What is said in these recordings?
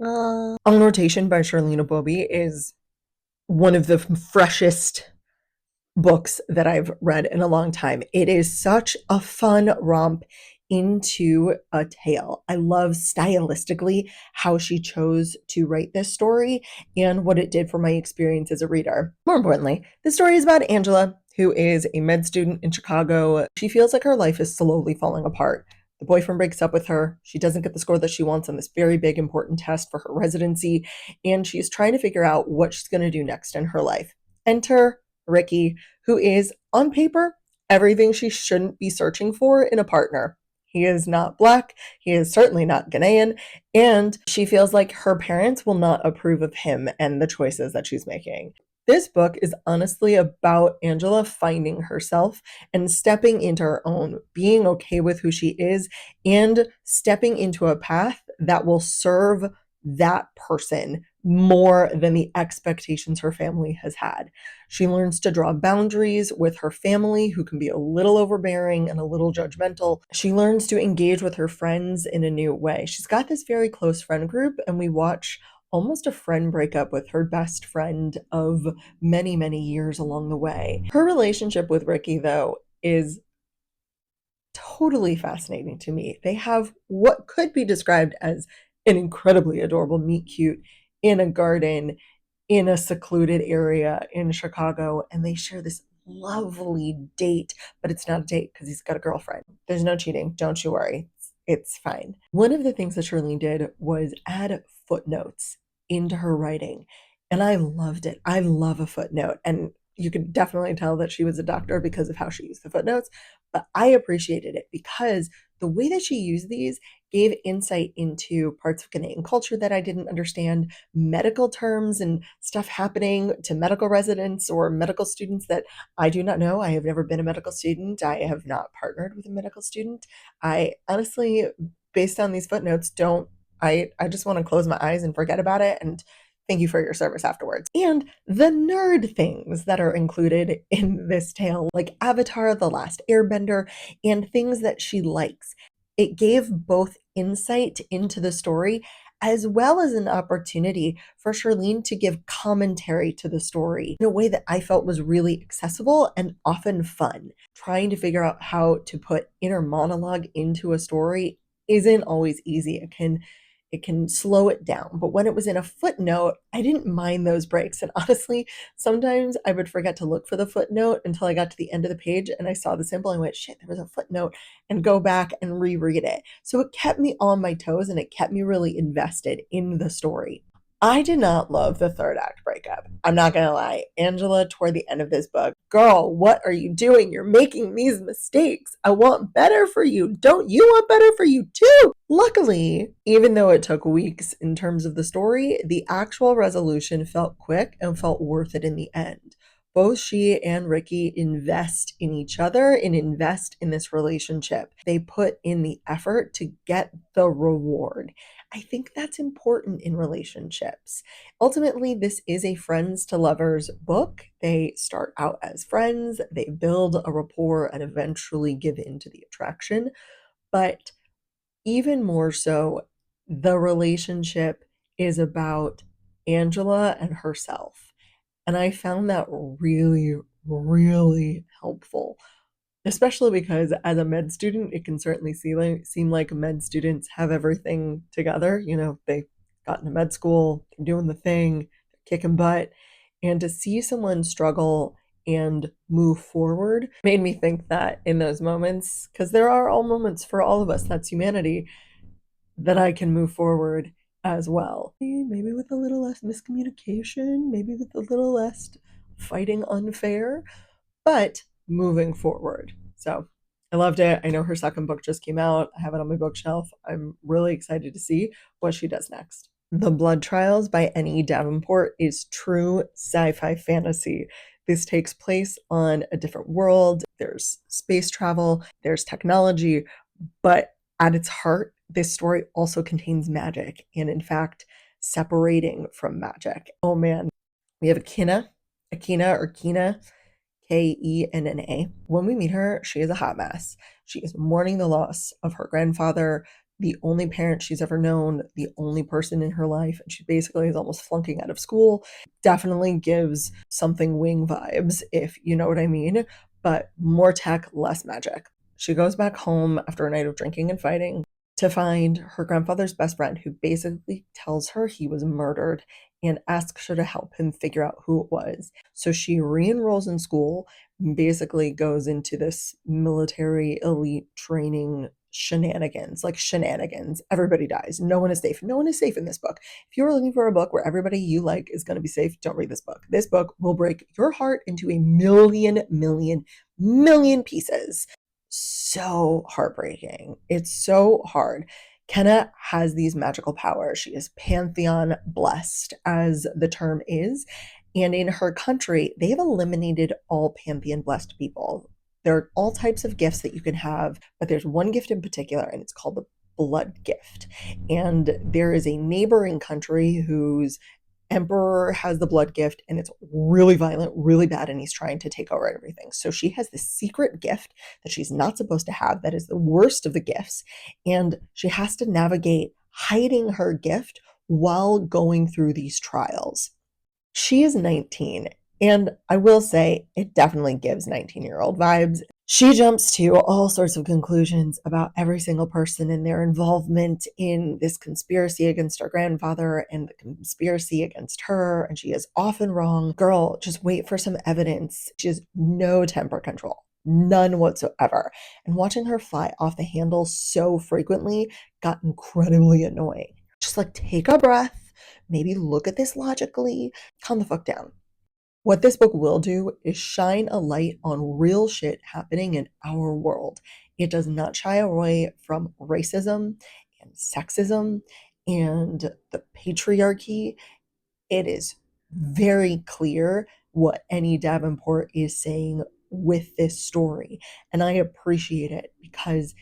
On Rotation by Shirlene Obuobi is one of the freshest books that I've read in a long time. It is such a fun romp into a tale. I love stylistically how she chose to write this story and what it did for my experience as a reader. More importantly, the story is about Angela, who is a med student in Chicago. She feels like her life is slowly falling apart. The boyfriend breaks up with her. She doesn't get the score that she wants on this very big, important test for her residency, and she's trying to figure out what she's going to do next in her life. Enter Ricky, who is, on paper, everything she shouldn't be searching for in a partner. He is not Black, he is certainly not Ghanaian, and she feels like her parents will not approve of him and the choices that she's making. This book is honestly about Angela finding herself and stepping into her own, being okay with who she is, and stepping into a path that will serve that person more than the expectations her family has had. She learns to draw boundaries with her family, who can be a little overbearing and a little judgmental. She learns to engage with her friends in a new way. She's got this very close friend group, and we watch almost a friend breakup with her best friend of many, many years along the way. Her relationship with Ricky, though, is totally fascinating to me. They have what could be described as an incredibly adorable meet cute in a garden in a secluded area in Chicago, and they share this lovely date, but it's not a date because he's got a girlfriend. There's no cheating, don't you worry. It's fine. One of the things that Shirlene did was add footnotes into her writing, and I loved it. I love a footnote, and you could definitely tell that she was a doctor because of how she used the footnotes, but I appreciated it because the way that she used these gave insight into parts of Ghanaian culture that I didn't understand, medical terms and stuff happening to medical residents or medical students that I do not know. I have never been a medical student. I have not partnered with a medical student. I honestly, based on these footnotes, don't I just want to close my eyes and forget about it and thank you for your service afterwards. And the nerd things that are included in this tale, like Avatar, The Last Airbender, and things that she likes. It gave both insight into the story as well as an opportunity for Shirlene to give commentary to the story in a way that I felt was really accessible and often fun. Trying to figure out how to put inner monologue into a story isn't always easy. It can slow it down. But when it was in a footnote, I didn't mind those breaks. And honestly, sometimes I would forget to look for the footnote until I got to the end of the page and I saw the symbol and went, shit, there was a footnote, and go back and reread it. So it kept me on my toes and it kept me really invested in the story. I did not love the third act breakup. I'm not gonna lie. Angela, toward the end of this book, girl, what are you doing? You're making these mistakes. I want better for you. Don't you want better for you too? Luckily, even though it took weeks in terms of the story, the actual resolution felt quick and felt worth it in the end. Both she and Ricky invest in each other and invest in this relationship. They put in the effort to get the reward. I think that's important in relationships. Ultimately, this is a friends to lovers book. They start out as friends, they build a rapport, and eventually give in to the attraction. But even more so, the relationship is about Angela and herself. And I found that really, really helpful, especially because as a med student, it can certainly seem like med students have everything together. You know, they got into med school, they're doing the thing, they're kicking butt. And to see someone struggle and move forward made me think that in those moments, because there are all moments for all of us, that's humanity, that I can move forward as well. Maybe with a little less miscommunication, maybe with a little less fighting unfair, but moving forward. So I loved it. I know her second book just came out. I have it on my bookshelf. I'm really excited to see what she does next. The Blood Trials by N.E. Davenport is true sci-fi fantasy. This takes place on a different world. There's space travel, there's technology, but at its heart, this story also contains magic and, in fact, separating from magic. Oh man, we have Akina, Kenna. When we meet her, she is a hot mess. She is mourning the loss of her grandfather, the only parent she's ever known, the only person in her life, and she basically is almost flunking out of school. Definitely gives Something Wing vibes, if you know what I mean, but more tech, less magic. She goes back home after a night of drinking and fighting to find her grandfather's best friend, who basically tells her he was murdered and asks her to help him figure out who it was. So she re-enrolls in school, basically goes into this military elite training shenanigans, like shenanigans. Everybody dies. No one is safe. No one is safe in this book. If you're looking for a book where everybody you like is going to be safe, don't read this book. This book will break your heart into a million pieces. So heartbreaking. It's so hard. Kenna has these magical powers. She is pantheon blessed, as the term is. And in her country, they have eliminated all pantheon blessed people. There are all types of gifts that you can have, but there's one gift in particular, and it's called the blood gift. And there is a neighboring country whose emperor has the blood gift, and it's really violent, really bad, and he's trying to take over everything. So she has this secret gift that she's not supposed to have, that is the worst of the gifts, and she has to navigate hiding her gift while going through these trials. She is 19, and I will say it definitely gives 19-year-old vibes. She jumps to all sorts of conclusions about every single person and their involvement in this conspiracy against her grandfather and the conspiracy against her, and she is often wrong. Girl, just wait for some evidence. She has no temper control. None whatsoever. And watching her fly off the handle so frequently got incredibly annoying. Just like, take a breath, maybe look at this logically, calm the fuck down. What this book will do is shine a light on real shit happening in our world. It does not shy away from racism and sexism and the patriarchy. It is very clear what Annie Davenport is saying with this story. And I appreciate it, because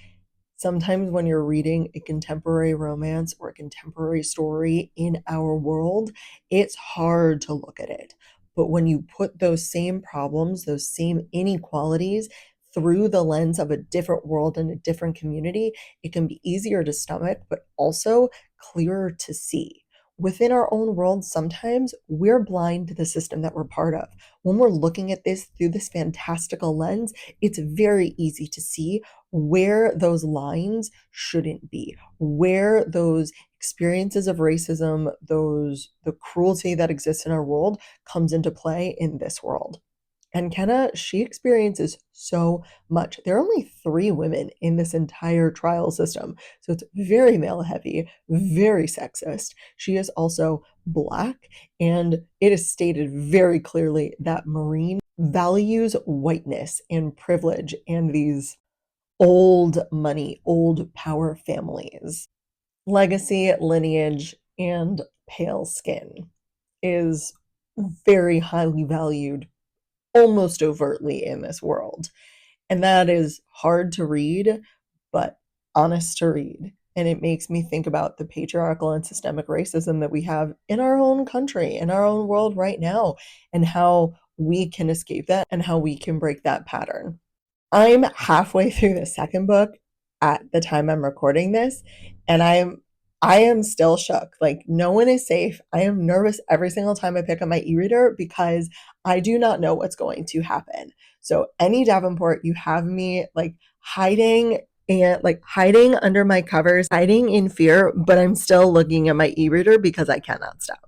sometimes when you're reading a contemporary romance or a contemporary story in our world, it's hard to look at it. But when you put those same problems, those same inequalities through the lens of a different world and a different community, it can be easier to stomach, but also clearer to see. Within our own world, sometimes we're blind to the system that we're part of. When we're looking at this through this fantastical lens, it's very easy to see where those lines shouldn't be, where those experiences of racism, the cruelty that exists in our world comes into play in this world. And Kenna, she experiences so much. There are only 3 women in this entire trial system. So it's very male heavy, very sexist. She is also Black, and it is stated very clearly that Marine values whiteness and privilege and these old money, old power families. Legacy, lineage, and pale skin is very highly valued almost overtly in this world. And that is hard to read, but honest to read. And it makes me think about the patriarchal and systemic racism that we have in our own country, in our own world right now, and how we can escape that and how we can break that pattern. I'm halfway through the second book at the time I'm recording this, and I am still shook. Like, no one is safe. I am nervous every single time I pick up my e-reader because I do not know what's going to happen. So Annie Davenport, you have me like hiding under my covers, hiding in fear, but I'm still looking at my e-reader because I cannot stop.